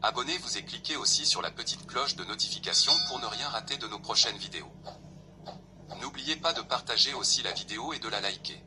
Abonnez-vous et cliquez aussi sur la petite cloche de notification pour ne rien rater de nos prochaines vidéos. N'oubliez pas de partager aussi la vidéo et de la liker.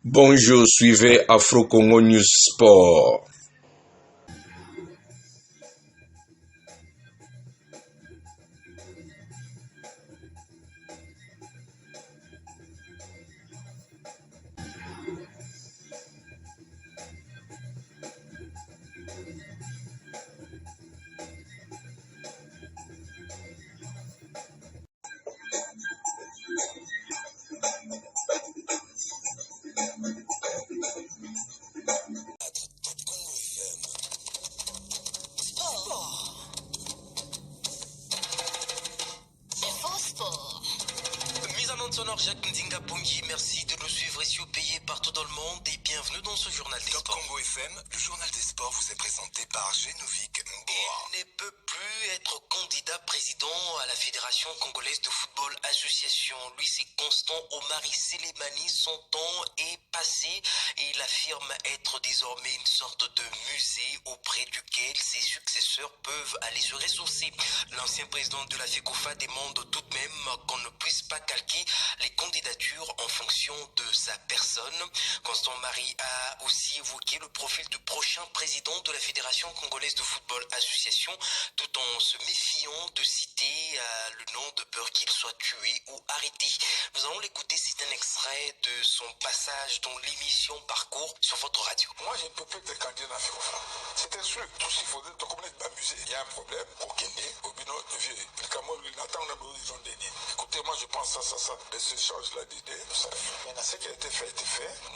Bonjour, suivez Afro Congo News Sport. Sonore Jacques Ndinga Pongi, merci de nous suivre ici au pays et partout dans le monde et bienvenue dans ce journal des sports. Congo FM, le journal des sports vous est présenté par Genovic Mboa. Il ne peut plus être candidat président à la Fédération congolaise de football association. Lui, c'est Constant Omari Selemani. Son temps est passé et il affirme être désormais une sorte de musée auprès duquel ses successeurs peuvent aller se ressourcer. L'ancien président de la FECOFA demande tout de même qu'on ne puisse pas calquer les candidatures en fonction de sa personne. Constant Marie a aussi évoqué le profil du prochain président de la Fédération congolaise de football association, tout en se méfiant de citer le nom de peur qu'il soit tué ou arrêté. Nous allons l'écouter, c'est un extrait de son passage dans l'émission Parcours sur votre radio. Moi, je ne peux pas être candidat à la FECOFA. C'est sûr, tout ce qu'il faudrait, donc comme on est amusé, il y a un problème, au Kenya, au Bino, le vieux, le Cameroun, il attend, on a besoin de déni. Écoutez, moi, je pense ça, ces échanges-là d'idées, maintenant, ce qui a été fait,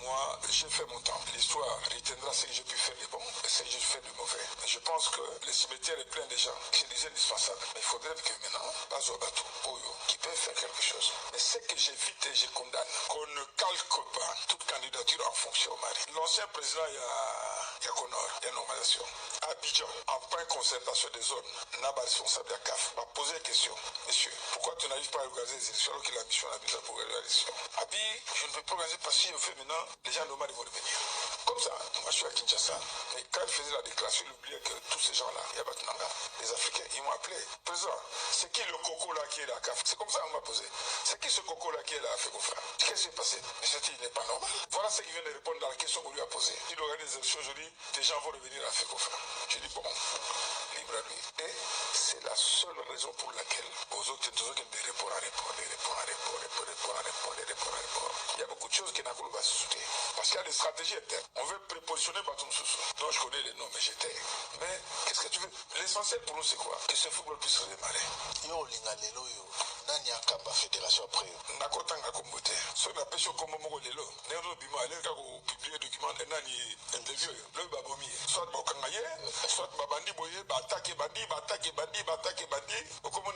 moi, j'ai fait mon temps. L'histoire retiendra ce que j'ai pu faire de bon et ce que j'ai fait de mauvais. Je pense que le cimetière est plein de gens qui disaient indispensable. Mais il faudrait que maintenant, Bazobatou, Oyo, qui peut faire quelque chose. Mais ce que j'évite et je condamne, qu'on ne calque pas toute candidature en fonction au mari. L'ancien président, il y a Connor, il y a normalisation. Abidjan, en plein concertation des zones, n'a pas responsable à CAF, va poser la question. Monsieur, pourquoi tu n'arrives pas à organiser les élections alors que la mission a besoin pour organiser les élections? Abi, je ne peux pas organiser parce que je fais maintenant, les gens normaux vont revenir. Comme ça, moi je suis à Kinshasa. Et quand il faisait la déclaration, il oubliait que tous ces gens-là, il y a Batunanga, les Africains, ils m'ont appelé. Président, c'est qui le coco là qui est là à CAF? C'est comme ça qu'on m'a posé. C'est qui ce coco là qui est là à FECOFA? Qu'est-ce qui s'est passé? Mais ce n'est pas normal. Voilà ce qu'il vient de répondre dans la question qu'on lui a posée. Il organise des élections aujourd'hui, des gens vont revenir à FECOFA. Je dis bon, libre à lui. Et c'est la seule raison pour laquelle aux autres, des réponses à répondre. Il y a beaucoup de choses qui n'ont pas sauté. Parce qu'il y a des stratégies internes. On veut prépositionner Batum Soussou. Donc je connais les noms, mais j'étais. Mais qu'est-ce que tu veux? L'essentiel pour nous, c'est quoi? Que ce football puisse redémarrer. Yo, Lingalelo, yo. Nani akamba fédération après. Nakotanga kombote. So na pesho kombo moko lelo. Nero bima alenga ko publier document nani interview. Le babomi. Soit bokangaye, soit babandi boye, batake bandi.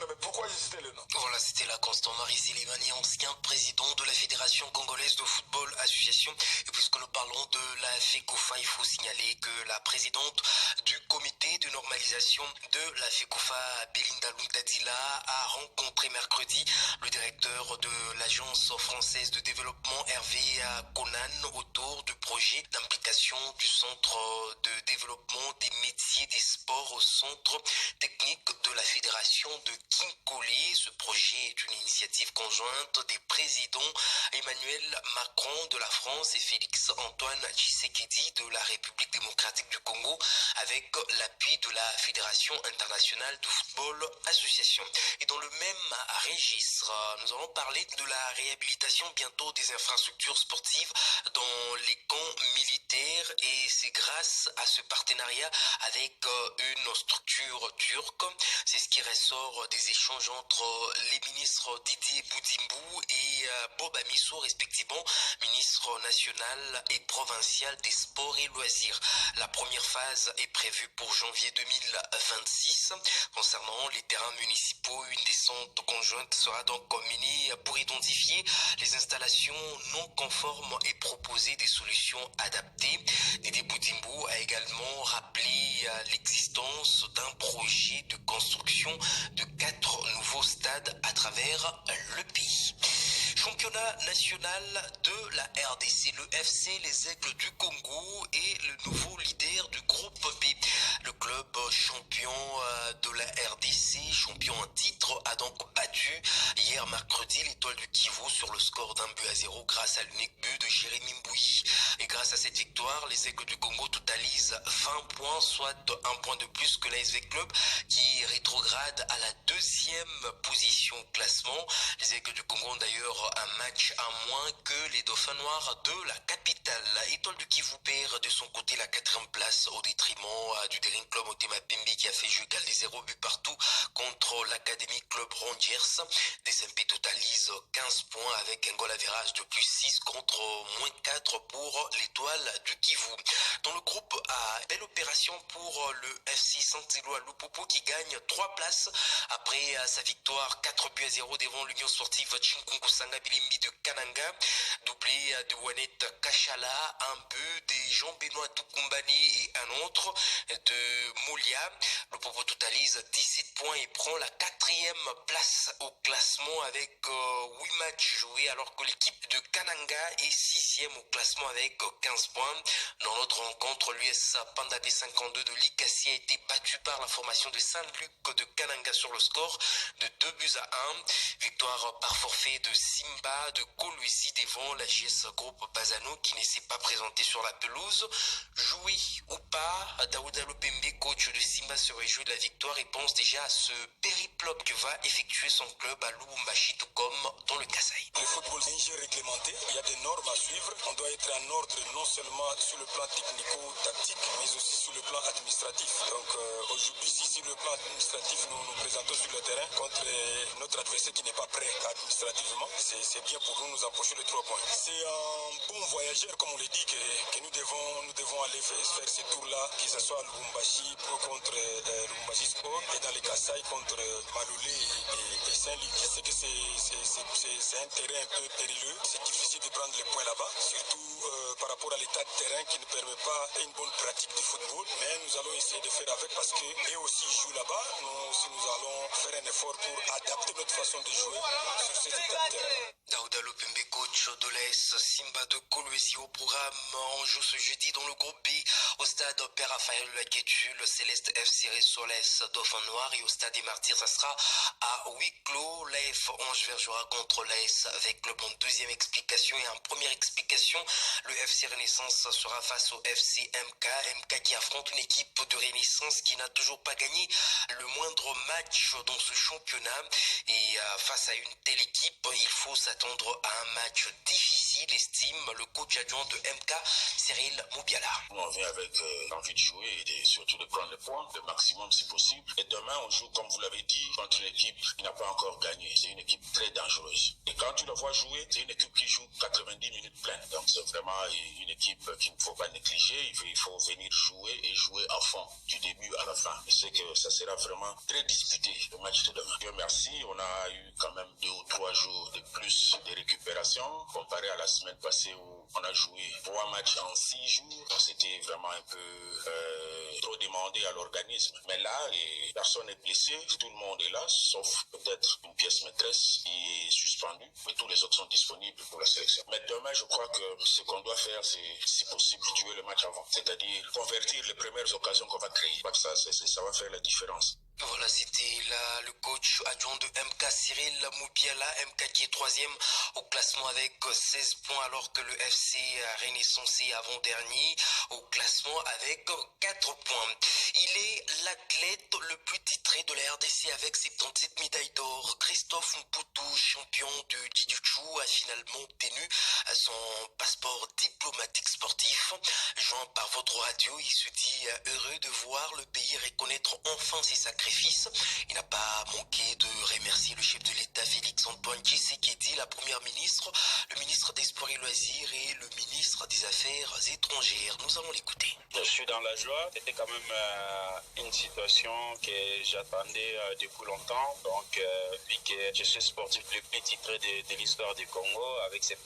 Mais pourquoi hésiter le nom? Voilà, c'était là Constant Marie Selemani, ancien président de la Fédération congolaise de football association. Et puisque nous parlons de la FECOFA, il faut signaler que la présidente du comité de normalisation de la FECOFA, Belinda Luntadila, a rencontré mercredi le directeur de l'agence française de développement Hervé Conan autour du projet d'implication du centre de développement des métiers des sports au centre technique de la fédération de Kinkoli. Ce projet est une initiative conjointe des présidents Emmanuel Macron de la France et Félix Antoine Tshisekedi de la République démocratique du Congo avec l'appui de la Fédération internationale de football association. Et dans le même registre, nous allons parler de la réhabilitation bientôt des infrastructures sportives dans les camps militaires et c'est grâce à ce partenariat avec une structure turque. C'est ce qui ressort des échanges entre les ministres Didier Boutimbou et Bob Amisso, respectivement ministre national et provincial des sports et loisirs. La première phase est prévue pour janvier janvier 2026. Concernant les terrains municipaux, une descente conjointe sera donc menée pour identifier les installations non conformes et proposer des solutions adaptées. Didier Boutimbo a également rappelé l'existence d'un projet de construction de 4 nouveaux stades à travers le pays. Championnat national de la RDC, le FC Les Aigles du Congo est le nouveau leader du groupe B. Le club champion de la RDC, champion en titre, a donc battu hier mercredi l'Étoile du Kivu sur le score d'1-0 grâce à l'unique but de Jérémy Mbouyi. Et grâce à cette victoire, les Aigles du Congo totalisent 20 points, soit un point de plus que l'ASV Club qui rétrograde à la 2e position au classement. Les Aigles du Congo ont d'ailleurs un match à moins que les Dauphins Noirs de la capitale. Étoile du Kivu perd de son côté la 4e place au détriment du Daring Club Motema Pembe qui a fait jeu égal des 0 buts partout contre l'Académie Club Rangers. DSMP totalise 15 points avec un goal average de plus 6 contre moins 4 pour l'Étoile du Kivu. Dans le groupe A, belle opération pour le FC Saint-Éloi Lupopo qui gagne 3 places après sa victoire 4-0 devant l'Union Sportive Chinkungu Sanga Bilimbi de Kananga, doublé de Wanet Kachala, un but de Jean-Benoît Tukumbani et un autre de Moulia. Lupopo totalise 17 points et prend la 4e place au classement avec 8 matchs joués alors que l'équipe de Kananga est 6e au classement avec 15 points. Dans l'autre rencontre, l'US Panda B52 de Likasi a été battu par la formation de Saint-Luc de Kananga sur le score de 2-1. Victoire par forfait de Simba de Kolwezi devant la JS Groupe Bazano qui ne s'est pas présenté sur la pelouse. Joué ou pas, Daouda Lopembe, coach de Simba, se réjouit de la victoire et pense déjà à ce périple que va effectuer son club à Lubumbashi, tout comme dans le Kasaï. Le football, c'est un jeu réglementé. Il y a des normes à suivre. On doit être en ordre non seulement sur le plan technico-tactique, mais aussi sur le plan administratif. Donc aujourd'hui, si sur le plan administratif, nous nous présentons sur le terrain contre notre adversaire qui n'est pas prêt administrativement, c'est bien pour nous approcher les 3 points. C'est un bon voyageur, comme on le dit, que nous devons aller faire ce tour-là, que ce soit à Lubumbashi contre Lubumbashi Sport et dans les Kasaï contre Maloulé et Saint-Luc. Je sais que c'est un terrain un peu périlleux. C'est difficile de prendre les points là-bas, surtout par rapport à l'état de terrain qui ne permet pas une bonne pratique du football. Mais nous allons essayer de faire avec parce qu'eux aussi jouent là-bas. Nous aussi, nous allons faire un effort pour adapter notre façon de jouer sur ces états de terrain. Daouda Lopembe, coach de l'AS Simba de Kolwezi au programme. On joue ce jeudi dans le groupe B au stade Père Raphaël Laquetu. Le Céleste FC sur l'AS Dauphin Noir et au stade des Martyrs, ça sera à huis clos. L'AF Ange jouera contre l'AS avec le bon. Deuxième explication et en première explication, le FC Renaissance sera face au FC MK qui affronte une équipe de Renaissance qui n'a toujours pas gagné le moindre match dans ce championnat. Et face à une telle équipe, il faut s'attendre à un match difficile, estime le coach adjoint de MK, Cyril Moubiala. On vient avec l'envie de jouer et surtout de prendre le point, le maximum si possible. Et demain, on joue, comme vous l'avez dit, contre une équipe qui n'a pas encore gagné. C'est une équipe très dangereuse. Et quand tu le vois jouer, c'est une équipe qui joue 90 minutes pleines. Donc c'est vraiment une équipe qu'il ne faut pas négliger. Il faut venir jouer et jouer à fond, du début à la fin. Je sais que ça sera vraiment très disputé, le match de demain. Dieu merci, on a eu quand même 2 ou 3 jours de plus de récupération comparé à la semaine passée où on a joué 3 matchs en 6 jours. C'était vraiment un peu trop demandé à l'organisme. Mais là, personne n'est blessé, tout le monde est là, sauf peut-être une pièce maîtresse qui est suspendue. Mais tous les autres sont disponibles pour la sélection. Mais demain, je crois que ce qu'on doit faire, c'est, si possible, tuer le match avant. C'est-à-dire convertir les premières occasions qu'on va créer. Ça va faire la différence. Voilà, c'était là le coach adjoint de MK, Cyril Moubiala. MK qui est 3e au classement avec 16 points alors que le FC Renaissance est avant-dernier au classement avec 4 points. Il est l'athlète le plus titré de la RDC avec 77 médailles d'or. Christophe Mputu, champion de Jiu-Jitsu, a finalement obtenu son passeport diplomatique sportif. Joint par votre radio, il se dit heureux de voir le pays reconnaître enfin ses sacrifices. Il n'a pas manqué de remercier le chef de l'État Félix-Antoine Tshisekedi, la première ministre, le ministre des Sports et Loisirs et le ministre des Affaires étrangères. Nous allons l'écouter. Je suis dans la joie. C'était quand même une situation que j'attendais depuis longtemps. Donc, vu que je suis sportif le plus titré de l'histoire du Congo, avec cette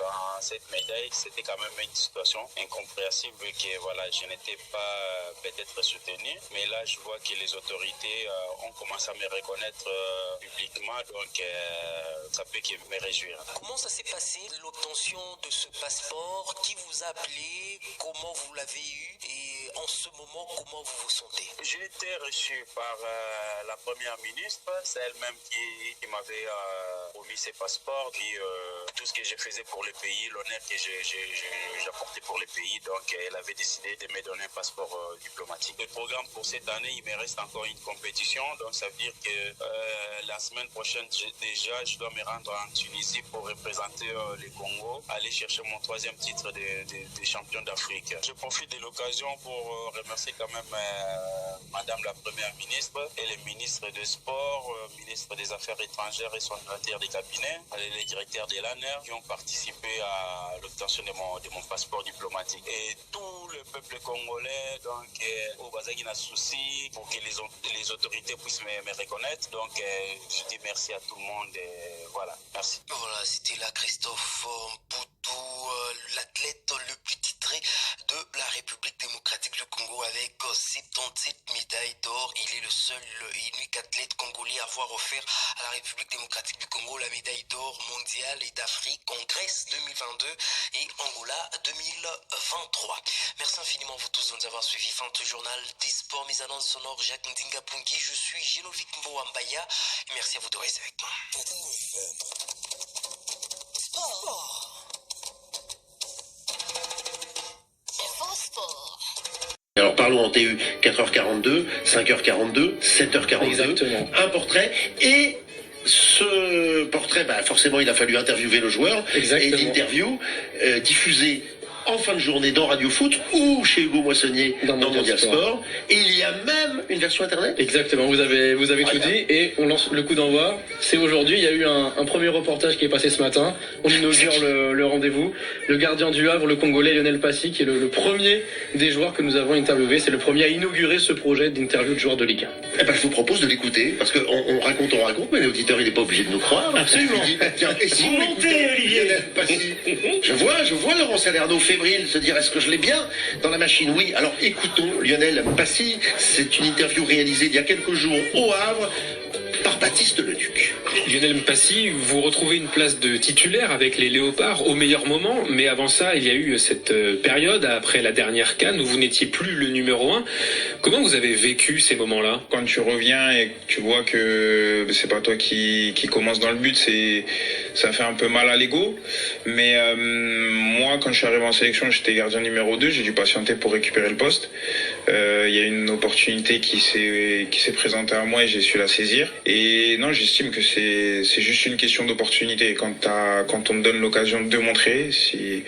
médaille, c'était quand même une situation incompréhensible vu que voilà, je n'étais pas peut-être soutenu. Mais là, je vois que les autorités ont commencé à me reconnaître publiquement. Donc, ça peut que me réjouir. Comment ça s'est passé, l'obtention de ce passeport? Qui vous a appelé? Comment vous l'avez eu? Et en ce moment, comment vous vous sentez? J'ai été reçu par la première ministre. C'est elle-même qui m'avait remis ses passeports, puis tout ce que je faisais pour le pays, l'honneur que j'apportais pour le pays. Donc, elle avait décidé de me donner un passeport diplomatique. Le programme pour cette année, il me reste encore une compétition. Donc, ça veut dire que la semaine prochaine, déjà, je dois me rendre en Tunisie pour représenter le Congo, aller chercher mon 3e titre de champion d'Afrique. Je profite de l'occasion pour remercier quand même Madame la Première ministre et le ministre des Sports, ministre des Affaires étrangères et son directeur de cabinet, les directeurs de l'ANER qui ont participé à l'obtention de mon passeport diplomatique. Et tout le peuple congolais, donc, au Bazagi n'a souci pour que les autorités puissent me reconnaître. Donc, je dis merci à tout le monde. Et voilà, merci. Voilà, c'était là Christophe Mputu, l'athlète le plus titré de la République démocratique du Congo avec 77 médailles d'or. Il est le seul et unique athlète congolais à avoir offert à la République démocratique du Congo la médaille d'or mondiale et d'Afrique en Grèce 2022 et Angola 2023. Merci infiniment vous tous de nous avoir suivis. Fin de journal des sports, mes annonces sonores Jacques Ndinga Pungi. Je suis Génovic Mbouambaya et merci à vous de rester avec moi. Alors parlons en TU, 4h42, 5h42, 7h42, exactement. Un portrait et ce portrait, forcément il a fallu interviewer le joueur. Exactement. Et l'interview diffusée en fin de journée dans Radio Foot ou chez Hugo Moissonnier dans Mondial Sport. Et il y a même une version internet. Exactement, vous avez tout dit et on lance le coup d'envoi. C'est aujourd'hui, il y a eu un premier reportage qui est passé ce matin. On inaugure le rendez-vous. Le gardien du Havre, le Congolais Lionel Passy, qui est le premier des joueurs que nous avons interviewé. C'est le premier à inaugurer ce projet d'interview de joueurs de Ligue 1. Je vous propose de l'écouter parce qu'on raconte, mais l'auditeur il n'est pas obligé de nous croire. Absolument. Tiens, et si vous montez Olivier Lionel Passy, je vois Laurent Salerno fébrile se dire est-ce que je l'ai bien dans la machine? Oui, alors écoutons Lionel Passy. C'est une interview réalisée il y a quelques jours au Havre par Baptiste Leduc. Lionel Passy, vous retrouvez une place de titulaire avec les Léopards au meilleur moment, mais avant ça, il y a eu cette période après la dernière CAN où vous n'étiez plus le numéro 1. Comment vous avez vécu ces moments-là? Quand tu reviens et que tu vois que c'est pas toi qui commence dans le but, ça fait un peu mal à l'ego. Mais moi, quand je suis arrivé en sélection, j'étais gardien numéro 2, j'ai dû patienter pour récupérer le poste. Il y a une opportunité qui s'est présentée à moi et j'ai su la saisir. Et non, j'estime que c'est juste une question d'opportunité. Quand on te donne l'occasion de montrer, si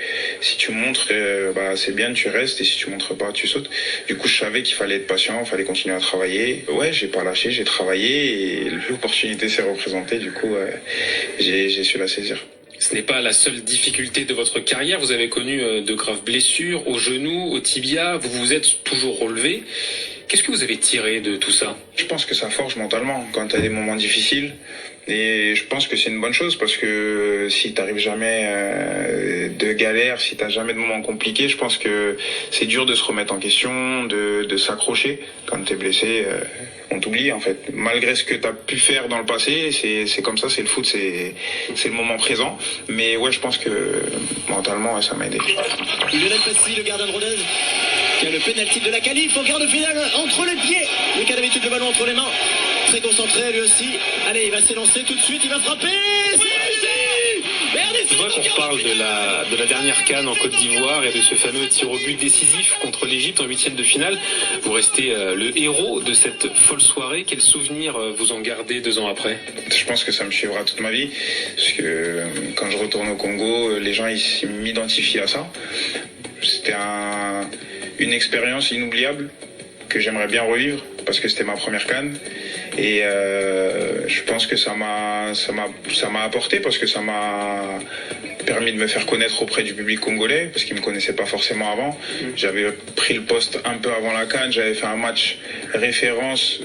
tu montres, c'est bien, tu restes, et si tu montres pas, tu sautes. Du coup, je savais qu'il fallait être patient, il fallait continuer à travailler. Ouais, j'ai pas lâché, j'ai travaillé et l'opportunité s'est représentée. Du coup, j'ai su la saisir. Ce n'est pas la seule difficulté de votre carrière. Vous avez connu de graves blessures au genou, au tibia. Vous vous êtes toujours relevé. Qu'est-ce que vous avez tiré de tout ça? Je pense que ça forge mentalement quand tu as des moments difficiles. Et je pense que c'est une bonne chose parce que si t'arrives jamais de galère, si t'as jamais de moments compliqués, je pense que c'est dur de se remettre en question, de s'accrocher. Quand t'es blessé, on t'oublie en fait. Malgré ce que t'as pu faire dans le passé, c'est comme ça, c'est le foot, c'est le moment présent. Mais ouais, je pense que mentalement, ça m'a aidé. Lionel Passy, le gardien de Rodez, qui a le pénalty de la qualif au quart de finale entre les pieds. Le cas d'habitude, le ballon entre les mains. Très concentré lui aussi. Allez, il va s'élancer tout de suite, il va frapper. Je voudrais qu'on reparle de la dernière CAN en Côte d'Ivoire et de ce fameux tir au but décisif contre l'Égypte en 8e de finale. Vous restez le héros de cette folle soirée. Quel souvenir vous en gardez 2 ans après? Je pense que ça me suivra toute ma vie. Parce que quand je retourne au Congo, les gens ils m'identifient à ça. C'était une expérience inoubliable que j'aimerais bien revivre parce que c'était ma première CAN. Et je pense que ça m'a apporté parce que ça m'a permis de me faire connaître auprès du public congolais parce qu'ils me connaissaient pas forcément avant. J'avais pris le poste un peu avant la CAN, j'avais fait un match référence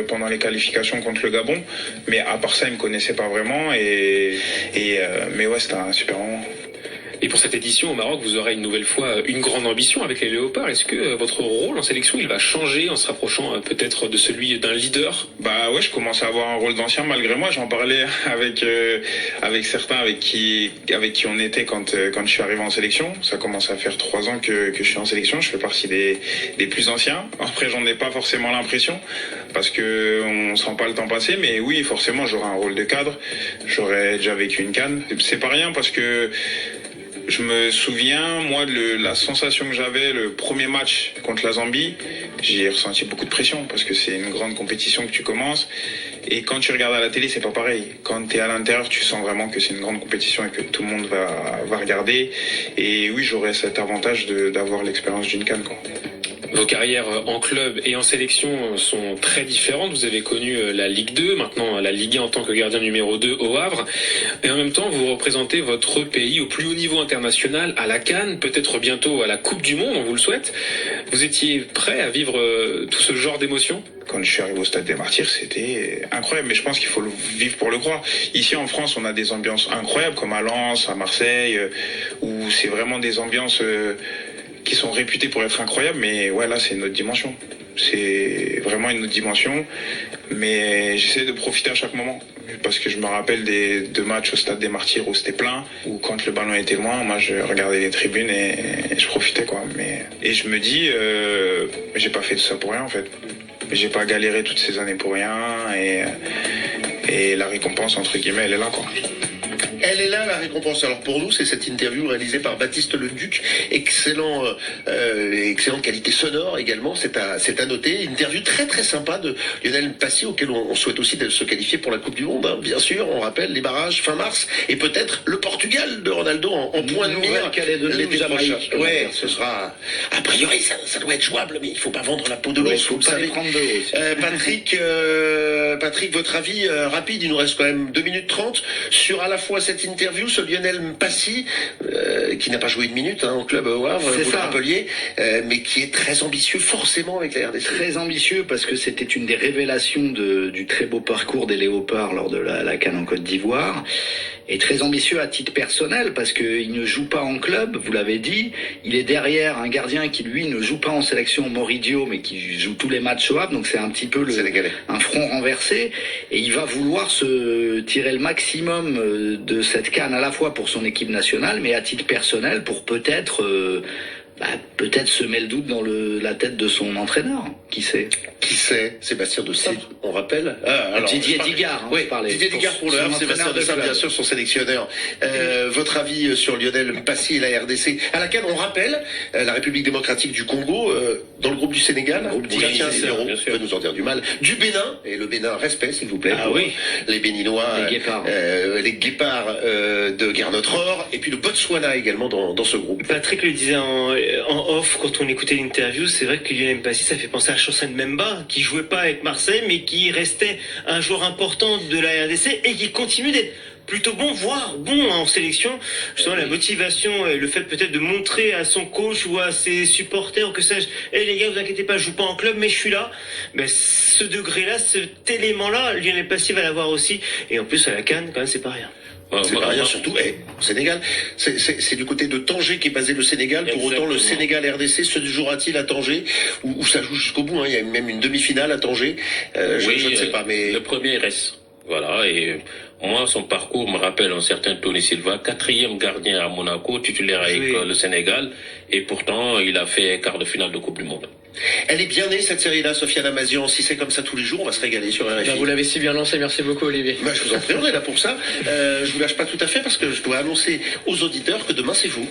pendant les qualifications contre le Gabon, mais à part ça ils me connaissaient pas vraiment mais ouais, c'était un super moment. Et pour cette édition au Maroc, vous aurez une nouvelle fois une grande ambition avec les Léopards. Est-ce que votre rôle en sélection, il va changer en se rapprochant peut-être de celui d'un leader? Bah ouais, je commence à avoir un rôle d'ancien malgré moi. J'en parlais avec certains avec qui on était quand je suis arrivé en sélection. Ça commence à faire 3 ans que je suis en sélection. Je fais partie des plus anciens. Après, j'en ai pas forcément l'impression parce que on sent pas le temps passer. Mais oui, forcément, j'aurai un rôle de cadre. J'aurais déjà vécu une CAN. C'est pas rien parce que je me souviens, moi, de la sensation que j'avais le premier match contre la Zambie. J'ai ressenti beaucoup de pression parce que c'est une grande compétition que tu commences. Et quand tu regardes à la télé, c'est pas pareil. Quand tu es à l'intérieur, tu sens vraiment que c'est une grande compétition et que tout le monde va regarder. Et oui, j'aurais cet avantage d'avoir l'expérience d'une CAN, quoi. Vos carrières en club et en sélection sont très différentes. Vous avez connu la Ligue 2, maintenant la Ligue 1 en tant que gardien numéro 2 au Havre. Et en même temps, vous représentez votre pays au plus haut niveau international, à la CAN, peut-être bientôt à la Coupe du Monde, on vous le souhaite. Vous étiez prêt à vivre tout ce genre d'émotions ? Quand je suis arrivé au Stade des Martyrs, c'était incroyable, mais je pense qu'il faut le vivre pour le croire. Ici en France, on a des ambiances incroyables, comme à Lens, à Marseille, où c'est vraiment des ambiances qui sont réputées pour être incroyables, mais ouais, là c'est une autre dimension. C'est vraiment une autre dimension, mais j'essaie de profiter à chaque moment, parce que je me rappelle des 2 matchs au Stade des Martyrs où c'était plein, où quand le ballon était loin, moi je regardais les tribunes et je profitais, quoi. Et je me dis, j'ai pas fait tout ça pour rien en fait. J'ai pas galéré toutes ces années pour rien, et la récompense entre guillemets elle est là, quoi. Elle est là, la récompense. Alors pour nous, c'est cette interview réalisée par Baptiste Leduc. Excellente qualité sonore également, c'est à noter. Interview très très sympa de Lionel Passy, auquel on souhaite aussi de se qualifier pour la Coupe du Monde. Hein. Bien sûr, on rappelle les barrages fin mars, et peut-être le Portugal de Ronaldo en point de mire l'été prochain. Ouais, ce sera... A priori, ça doit être jouable, mais il faut pas vendre la peau de l'ours, vous le savez. Patrick, votre avis rapide, il nous reste quand même 2 minutes 30 sur à la fois cette interview, ce Lionel Passy, qui n'a pas joué 1 minute en club au Havre, vous le rappeliez, mais qui est très ambitieux forcément avec la RDC. Très ambitieux parce que c'était une des révélations du très beau parcours des Léopards lors de la CAN en Côte d'Ivoire. Et très ambitieux à titre personnel parce qu'il ne joue pas en club, vous l'avez dit. Il est derrière un gardien qui, lui, ne joue pas en sélection Moridio, mais qui joue tous les matchs au Havre. Donc c'est un petit peu un front renversé. Et il va vouloir se tirer le maximum de cette CAN à la fois pour son équipe nationale, mais à titre personnel pour peut-être semer le doute dans la tête de son entraîneur. Qui sait? Sébastien de Sabre, on rappelle. Didier Digard, oui, Didier Digard pour le Havre, Sébastien de Sabre, bien sûr, son sélectionneur. Votre avis sur Lionel Passy et la RDC, à laquelle on rappelle la République démocratique du Congo, dans le groupe du Sénégal, groupe peut nous en dire du mal, du Bénin, et le Bénin, respect s'il vous plaît, les Béninois, les Guépards de Guernotror, et puis le Botswana également dans ce groupe. Patrick le disait en off quand on écoutait l'interview, c'est vrai que Lionel Passy, ça fait penser à Chancel Mbemba, qui jouait pas avec Marseille, mais qui restait un joueur important de la RDC et qui continue d'être plutôt bon, voire bon en sélection. Justement, la motivation et le fait peut-être de montrer à son coach ou à ses supporters, que sais-je, les gars, vous inquiétez pas, je joue pas en club, mais je suis là. Ben, ce degré-là, cet élément-là, Lionel Passy va l'avoir aussi. Et en plus, à la CAN, quand même, c'est pas rien. C'est pas rien, surtout au Sénégal. C'est du côté de Tanger qu'est basé le Sénégal. Pour autant, le Sénégal-RDC se jouera-t-il à Tanger, où ça joue jusqu'au bout, hein. Il y a même une demi-finale à Tanger. Je ne sais pas, mais... Le premier reste. Voilà, et moi, son parcours me rappelle un certain Tony Silva, 4e gardien à Monaco, titulaire avec le Sénégal, et pourtant, il a fait quart de finale de Coupe du Monde. Elle est bien née, cette série-là, Sofiane Amazian. Si c'est comme ça tous les jours, on va se régaler sur RFI. Vous l'avez si bien lancé, merci beaucoup Olivier. Je vous en prie, on est là pour ça. Je vous lâche pas tout à fait parce que je dois annoncer aux auditeurs que demain c'est vous.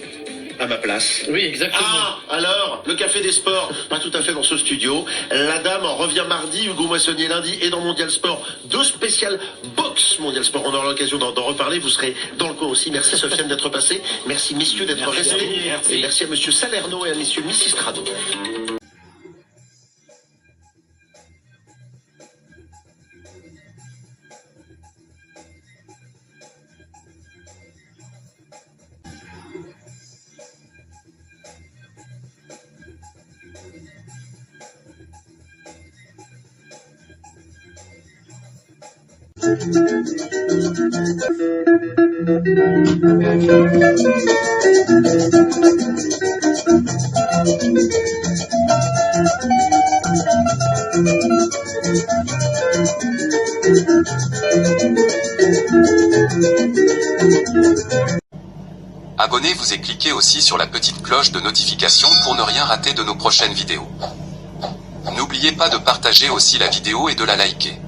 À ma place. Oui, exactement. Ah, alors, le Café des Sports, pas tout à fait dans ce studio. La Dame revient mardi, Hugo Moissonnier lundi, et dans Mondial Sport, 2 spéciales box Mondial Sport. On aura l'occasion d'en reparler, vous serez dans le coin aussi. Merci Sofiane d'être passé, merci messieurs d'être restés, et merci à monsieur Salerno et à monsieur Missistrado. Abonnez-vous et cliquez aussi sur la petite cloche de notification pour ne rien rater de nos prochaines vidéos. N'oubliez pas de partager aussi la vidéo et de la liker.